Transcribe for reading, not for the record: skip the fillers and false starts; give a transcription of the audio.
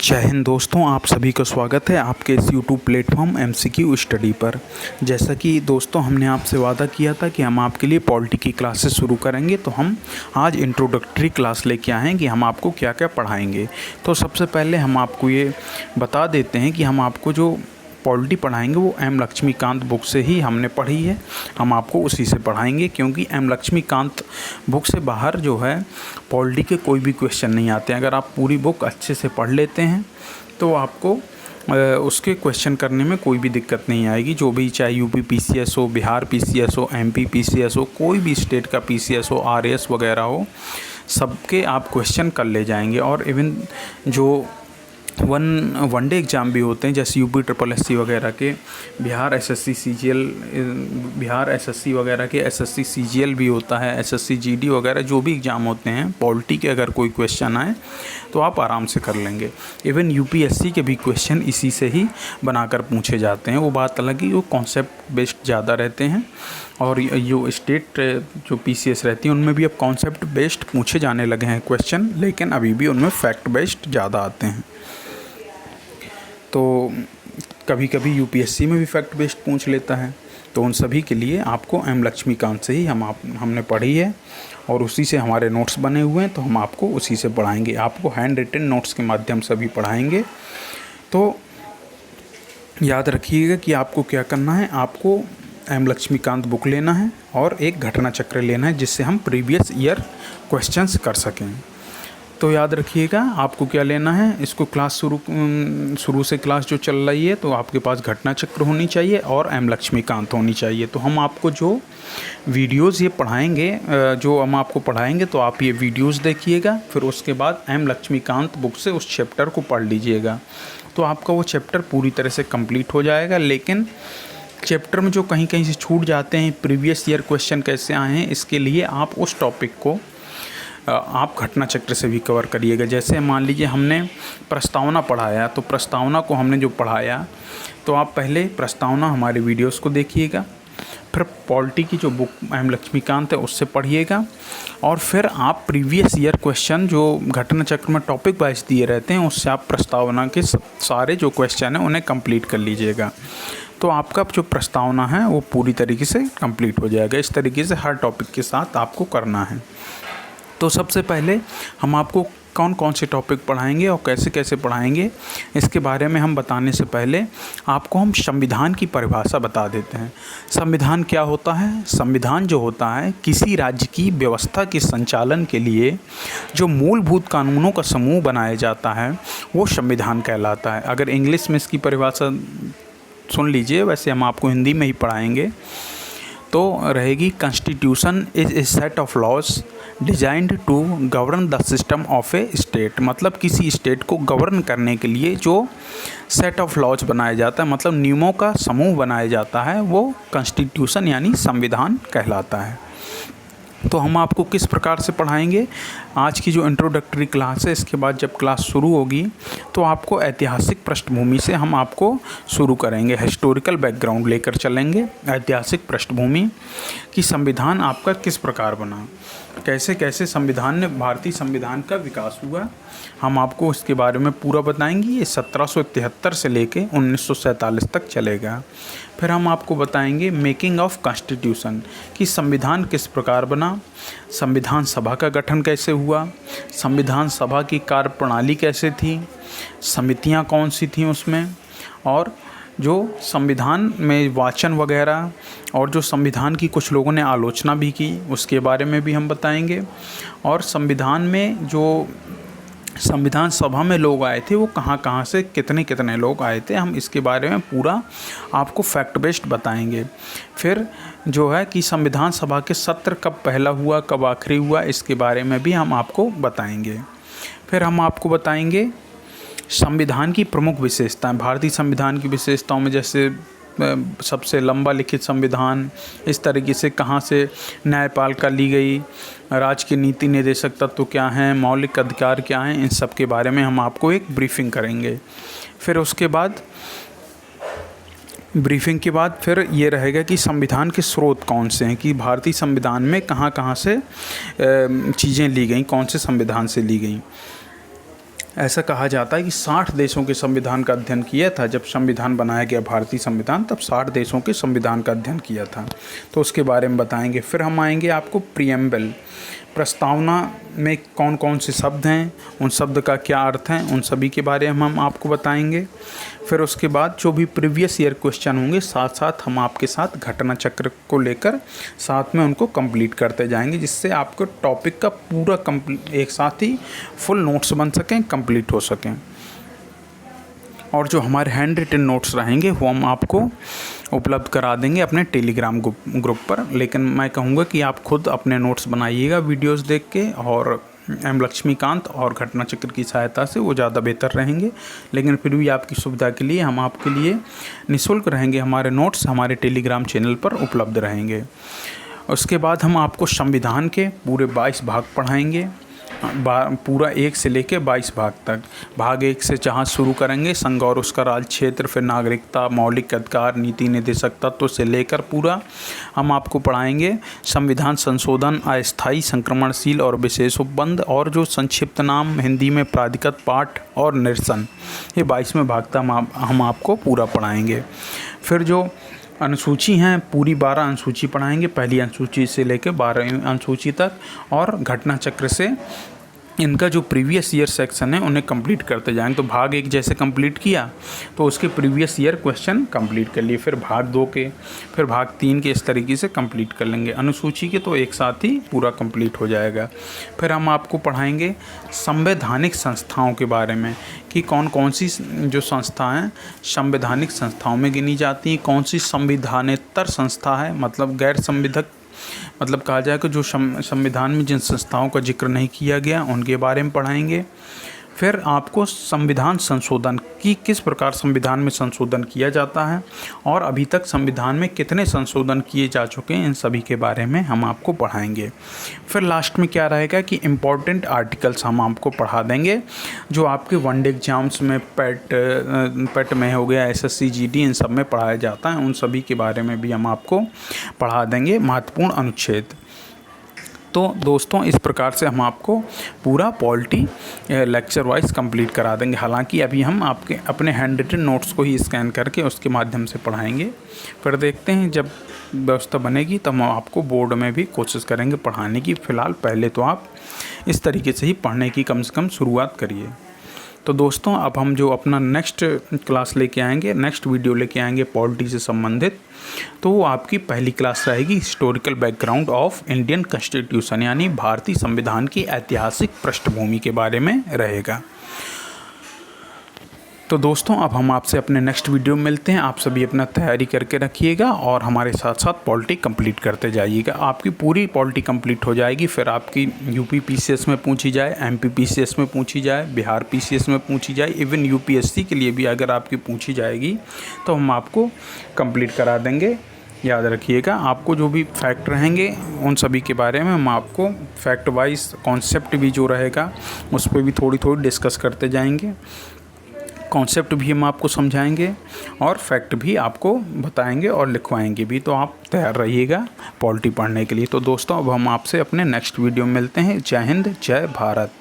जय हिंद दोस्तों, आप सभी का स्वागत है आपके इस यूट्यूब प्लेटफॉर्म एमसीक्यू स्टडी पर। जैसा कि दोस्तों हमने आपसे वादा किया था कि हम आपके लिए पॉलिटी की क्लासेस शुरू करेंगे, तो हम आज इंट्रोडक्टरी क्लास लेके आए हैं कि हम आपको क्या क्या पढ़ाएंगे। तो सबसे पहले हम आपको ये बता देते हैं कि हम आपको जो पॉलिटी पढ़ाएंगे वो एम लक्ष्मीकांत बुक से ही हमने पढ़ी है। हम आपको उसी से पढ़ाएंगे क्योंकि एम लक्ष्मीकांत बुक से बाहर जो है पॉलिटी के कोई भी क्वेश्चन नहीं आते हैं। अगर आप पूरी बुक अच्छे से पढ़ लेते हैं तो आपको उसके क्वेश्चन करने में कोई भी दिक्कत नहीं आएगी। जो भी, चाहे यूपी पीसीएस हो, बिहार पीसीएस हो, एमपी पीसीएस हो, कोई भी स्टेट का पीसीएस हो, आरएएस वगैरह हो, सबके आप क्वेश्चन कर ले जाएंगे। और इवन जो वनडे एग्ज़ाम भी होते हैं, जैसे यूपी ट्रिपल एससी वगैरह के, Bihar SSC CGL, Bihar SSC वगैरह के एसएससी सीजीएल भी होता है, एसएससी जीडी वगैरह जो भी एग्ज़ाम होते हैं, पॉलिटी के अगर कोई क्वेश्चन आए तो आप आराम से कर लेंगे। इवन यूपीएससी के भी क्वेश्चन इसी से ही बनाकर पूछे जाते हैं। वो बात अलग ही, वो कॉन्सेप्ट बेस्ड ज़्यादा रहते हैं। और जो स्टेट जो पीसीएस रहती हैं उनमें भी अब कॉन्सेप्ट बेस्ड पूछे जाने लगे हैं क्वेश्चन, लेकिन अभी भी उनमें फैक्ट बेस्ड ज़्यादा आते हैं। तो कभी कभी यूपीएससी में भी फैक्ट बेस्ड पूछ लेता है। तो उन सभी के लिए आपको एम लक्ष्मीकांत से ही हमने पढ़ी है और उसी से हमारे नोट्स बने हुए हैं, तो हम आपको उसी से पढ़ाएंगे। आपको हैंड रिटन नोट्स के माध्यम से भी पढ़ाएंगे। तो याद रखिएगा कि आपको क्या करना है। आपको एम लक्ष्मीकांत बुक लेना है और एक घटना चक्र लेना है, जिससे हम प्रीवियस ईयर क्वेश्चंस कर सकें। तो याद रखिएगा आपको क्या लेना है। इसको क्लास शुरू से क्लास जो चल रही है, तो आपके पास घटना चक्र होनी चाहिए और एम लक्ष्मीकांत होनी चाहिए। तो हम आपको जो वीडियोस ये पढ़ाएंगे, जो हम आपको पढ़ाएंगे, तो आप ये वीडियोस देखिएगा। फिर उसके बाद एम लक्ष्मीकांत बुक से उस चैप्टर को पढ़ लीजिएगा, तो आपका वो चैप्टर पूरी तरह से कंप्लीट हो जाएगा। लेकिन चैप्टर में जो कहीं कहीं से छूट जाते हैं, प्रीवियस ईयर क्वेश्चन कैसे आए हैं, इसके लिए आप उस टॉपिक को आप घटना चक्र से भी कवर करिएगा। जैसे मान लीजिए हमने प्रस्तावना पढ़ाया, तो प्रस्तावना को हमने जो पढ़ाया, तो आप पहले प्रस्तावना हमारे वीडियोस को देखिएगा, फिर पॉलिटी की जो बुक एम लक्ष्मीकांत है उससे पढ़िएगा, और फिर आप प्रीवियस ईयर क्वेश्चन जो घटना चक्र में टॉपिक वाइज दिए रहते हैं, उससे आप प्रस्तावना के सारे जो क्वेश्चन हैं उन्हें कंप्लीट कर लीजिएगा। तो आपका जो प्रस्तावना है वो पूरी तरीके से कंप्लीट हो जाएगा। इस तरीके से हर टॉपिक के साथ आपको करना है। तो सबसे पहले हम आपको कौन कौन से टॉपिक पढ़ाएंगे और कैसे कैसे पढ़ाएंगे, इसके बारे में हम बताने से पहले आपको हम संविधान की परिभाषा बता देते हैं। संविधान क्या होता है? संविधान जो होता है, किसी राज्य की व्यवस्था के संचालन के लिए जो मूलभूत कानूनों का समूह बनाया जाता है, वो संविधान कहलाता है। अगर इंग्लिश में इसकी परिभाषा सुन लीजिए, वैसे हम आपको हिंदी में ही पढ़ाएंगे, तो रहेगी, constitution is a set of laws designed to govern the system of a state. मतलब किसी स्टेट को गवर्न करने के लिए जो सेट ऑफ लॉज बनाया जाता है, मतलब नियमों का समूह बनाया जाता है, वो कॉन्स्टिट्यूशन यानी संविधान कहलाता है। तो हम आपको किस प्रकार से पढ़ाएंगे, आज की जो इंट्रोडक्टरी क्लास है, इसके बाद जब क्लास शुरू होगी तो आपको ऐतिहासिक पृष्ठभूमि से हम आपको शुरू करेंगे। हिस्टोरिकल बैकग्राउंड लेकर चलेंगे, ऐतिहासिक पृष्ठभूमि कि संविधान आपका किस प्रकार बना, कैसे कैसे संविधान ने, भारतीय संविधान का विकास हुआ, हम आपको इसके बारे में पूरा बताएंगे। ये 1773 से लेके 1947 तक चलेगा। फिर हम आपको बताएंगे मेकिंग ऑफ कॉन्स्टिट्यूशन कि संविधान किस प्रकार बना, संविधान सभा का गठन कैसे हुआ, संविधान सभा की कार्यप्रणाली कैसे थी, समितियां कौन सी थीं उसमें, और जो संविधान में वाचन वगैरह, और जो संविधान की कुछ लोगों ने आलोचना भी की, उसके बारे में भी हम बताएंगे। और संविधान में जो संविधान सभा में लोग आए थे, वो कहाँ कहाँ से कितने कितने लोग आए थे, हम इसके बारे में पूरा आपको फैक्ट बेस्ड बताएंगे। फिर जो है कि संविधान सभा के सत्र कब पहला हुआ, कब आखिरी हुआ, इसके बारे में भी हम आपको बताएंगे। फिर हम आपको बताएंगे संविधान की प्रमुख विशेषताएं। भारतीय संविधान की विशेषताओं में जैसे सबसे लंबा लिखित संविधान, इस तरीके से कहाँ से न्यायपालिका ली गई, राज्य के नीति निर्देशक तत्व क्या हैं, मौलिक अधिकार क्या हैं, इन सब के बारे में हम आपको एक ब्रीफिंग करेंगे। फिर उसके बाद ब्रीफिंग के बाद फिर ये रहेगा कि संविधान के स्रोत कौन से हैं, कि भारतीय संविधान में कहाँ कहाँ से चीज़ें ली गई, कौन से संविधान से ली गई। ऐसा कहा जाता है कि 60 देशों के संविधान का अध्ययन किया था। जब संविधान बनाया गया भारतीय संविधान, तब 60 देशों के संविधान का अध्ययन किया था, तो उसके बारे में बताएंगे। फिर हम आएंगे आपको प्रीएम्बल, प्रस्तावना में कौन कौन से शब्द हैं, उन शब्द का क्या अर्थ है, उन सभी के बारे में हम आपको बताएंगे। फिर उसके बाद जो भी प्रीवियस ईयर क्वेश्चन होंगे, साथ साथ हम आपके साथ घटना चक्र को लेकर साथ में उनको कंप्लीट करते जाएंगे, जिससे आपको टॉपिक का पूरा एक साथ ही फुल नोट्स बन सकें, कंप्लीट हो सकें। और जो हमारे हैंड रिटन नोट्स रहेंगे वो हम आपको उपलब्ध करा देंगे अपने टेलीग्राम ग्रुप पर। लेकिन मैं कहूँगा कि आप खुद अपने नोट्स बनाइएगा वीडियोस देख के, और एम लक्ष्मीकांत और घटना चक्र की सहायता से वो ज़्यादा बेहतर रहेंगे। लेकिन फिर भी आपकी सुविधा के लिए हम आपके लिए निःशुल्क रहेंगे, हमारे नोट्स हमारे टेलीग्राम चैनल पर उपलब्ध रहेंगे। उसके बाद हम आपको संविधान के पूरे 22 भाग पढ़ाएंगे, पूरा 1 से लेकर 22 भाग तक। भाग 1 से जहाँ शुरू करेंगे संघ और उसका राज क्षेत्र, फिर नागरिकता, मौलिक अधिकार, नीति निर्देशक तत्व से लेकर पूरा हम आपको पढ़ाएंगे संविधान संशोधन, अस्थायी, संक्रमणशील और विशेष उपबंध, और जो संक्षिप्त नाम हिंदी में प्राधिकृत पाठ और निरसन, ये 22वें भाग तक हम आपको पूरा पढ़ाएंगे। फिर जो अनुसूची हैं पूरी 12 अनुसूची पढ़ाएंगे, पहली अनुसूची से लेकर 12वीं अनुसूची तक, और घटना चक्र से इनका जो प्रीवियस ईयर सेक्शन है उन्हें कंप्लीट करते जाएंगे। तो भाग 1 जैसे कंप्लीट किया तो उसके प्रीवियस ईयर क्वेश्चन कंप्लीट कर लिए, फिर भाग 2 के, फिर भाग 3 के, इस तरीके से कंप्लीट कर लेंगे। अनुसूची के तो एक साथ ही पूरा कंप्लीट हो जाएगा। फिर हम आपको पढ़ाएंगे संवैधानिक संस्थाओं के बारे में कि कौन कौन सी जो संस्था हैं संवैधानिक संस्थाओं में गिनी जाती हैं, कौन सी संविधानेतर संस्था है, मतलब गैर संविधायक, मतलब कहा जाए कि जो संविधान में जिन संस्थाओं का जिक्र नहीं किया गया उनके बारे में पढ़ाएंगे। फिर आपको संविधान संशोधन की किस प्रकार संविधान में संशोधन किया जाता है और अभी तक संविधान में कितने संशोधन किए जा चुके हैं, इन सभी के बारे में हम आपको पढ़ाएंगे। फिर लास्ट में क्या रहेगा कि इम्पॉर्टेंट आर्टिकल्स हम आपको पढ़ा देंगे, जो आपके वनडे एग्जाम्स में पेट में हो गया, SSC GD, इन सब में पढ़ाया जाता है, उन सभी के बारे में भी हम आपको पढ़ा देंगे महत्वपूर्ण अनुच्छेद। तो दोस्तों इस प्रकार से हम आपको पूरा पॉलिटी लेक्चर वाइज कंप्लीट करा देंगे। हालांकि अभी हम आपके अपने हैंड रिटन नोट्स को ही स्कैन करके उसके माध्यम से पढ़ाएंगे। फिर देखते हैं जब व्यवस्था बनेगी तब हम आपको बोर्ड में भी कोशिश करेंगे पढ़ाने की। फ़िलहाल पहले तो आप इस तरीके से ही पढ़ने की कम से कम शुरुआत करिए। तो दोस्तों अब हम जो अपना नेक्स्ट क्लास लेके आएंगे, नेक्स्ट वीडियो लेके आएंगे पॉलिटी से संबंधित, तो वो आपकी पहली क्लास रहेगी historical background of Indian constitution, यानी भारतीय संविधान की ऐतिहासिक पृष्ठभूमि के बारे में रहेगा। तो दोस्तों अब हम आपसे अपने नेक्स्ट वीडियो में मिलते हैं। आप सभी अपना तैयारी करके रखिएगा और हमारे साथ साथ पॉलिटी कंप्लीट करते जाइएगा। आपकी पूरी पॉलिटी कंप्लीट हो जाएगी, फिर आपकी यूपी PCS में पूछी जाए, MP PCS में पूछी जाए, बिहार PCS में पूछी जाए, इवन UPSC के लिए भी अगर आपकी पूछी जाएगी तो हम आपको कंप्लीट करा देंगे। याद रखिएगा, आपको जो भी फैक्ट रहेंगे उन सभी के बारे में हम आपको फैक्ट वाइज कॉन्सेप्ट भी जो रहेगा उस पर भी थोड़ी थोड़ी डिस्कस करते जाएंगे। कॉन्सेप्ट भी हम आपको समझाएंगे और फैक्ट भी आपको बताएंगे और लिखवाएंगे भी। तो आप तैयार रहिएगा पॉलिटी पढ़ने के लिए। तो दोस्तों अब हम आपसे अपने नेक्स्ट वीडियो में मिलते हैं। जय हिंद, जय भारत।